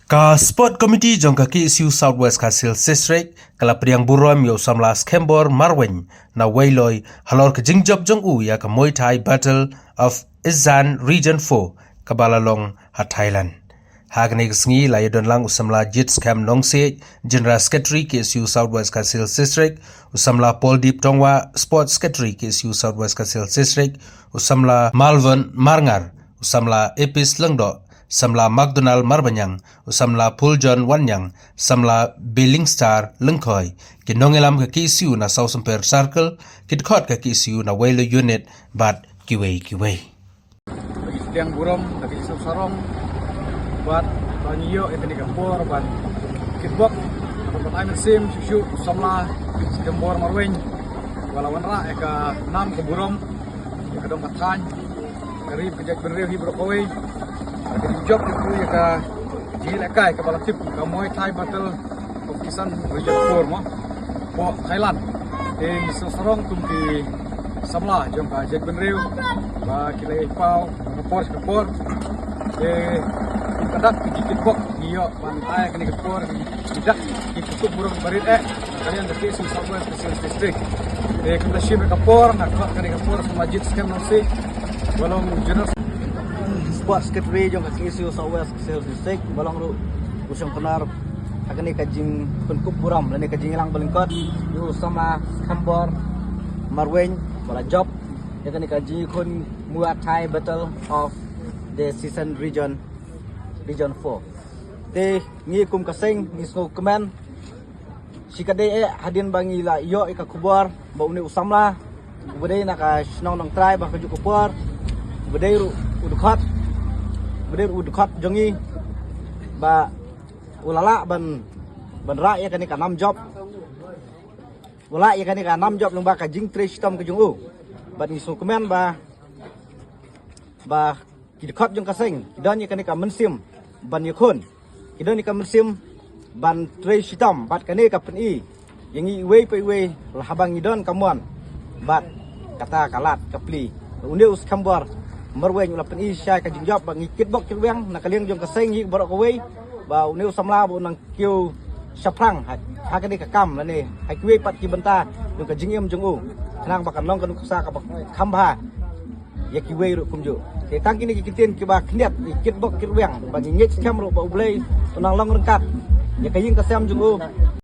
Ka sport committee jong ka KSU Southwest Kasil District kala priang burom yo samlas Kembor Marwen na Wailoy halor ka jingjob jong u ya ka Muay Thai Battle of Isan Region 4 kabalalong ha Thailand. Hagne sngi la yodon lang usamla Jits Cam Nongse General Secretary KSU Southwest Kasil District usamla Paul Deep Tongwa Sports Secretary KSU Southwest Kasil District usamla Malvern Marngar usamla Epis Lengdo samla McDonald Marbanyang, usamla Puljon Wanyang, samla Billing Star Lengkoi, kinongelam ka KSU na South Empire Circle, kitkot ka KSU na Waylo Unit, bat kiway. Bagi setiang burom, bagi isap sarong, buat banyo itu digapur, buat kitbok, buat aimen sim, susu, samla, Kembor Marwen, walawan ra, eka 6 ke burom, eka dong katan, karib kejak berrew hi brokaway, jadi job itu ya ka jilekai ka balakip ka Muay Thai Battle of Isan Region 4 mo po Thailand in sarong tumki samla jom ka jeg benrew ba kilay pau kapor kadak dikit bok niyo pantai kini kapor tidak ditutup burung barit kalian dari Southwest District kita ship kapor nak kini kapor masjid scam nasi balong jenis Sports Secretary jong KSU Southwest District balong ru usang penar akan kajing penkup buram dan kajing ilang balingkot yu sama Kembor Marwen bala job akan kajing kun Muay Thai Battle of the Season Region 4 te ngi kum kaseng ngi so command sikade hadin bangi la yo ika kubor ba uni usamla budai naka snong nong try ba kaju kubor budai ru udukhat berdiri udukhat jongi ba ulala ban ra ya kan ka 6 job wala ya kan ka 6 job lung ba ka jing tre system ka jung u ban ni sukumen ba kidkhat jong kaseng kidan ya kan ka mensim ban yakun kidan ni ka mensim ban tre system bat kan ka pen yang i we pe we habang idon kamuan bat kata kalat kapli unde us Kembor Marwen ulah pen isya ka jingjab ba ngikit bok kirweng na kaliang jong kaseng hi borok away ba uneu samla bo nang kiu saprang ha ka ni ka kam la ni ha kiwe pat ki benta jong ka jingem jong u nang ba kan long kan kusa ka khamba ya kiwe ru kumju ke tang kini kitin ki ba khniat ngikit bok kirweng ba ngit kam ro ba ulei tunang long rengkat ya ka yin ka sam jong u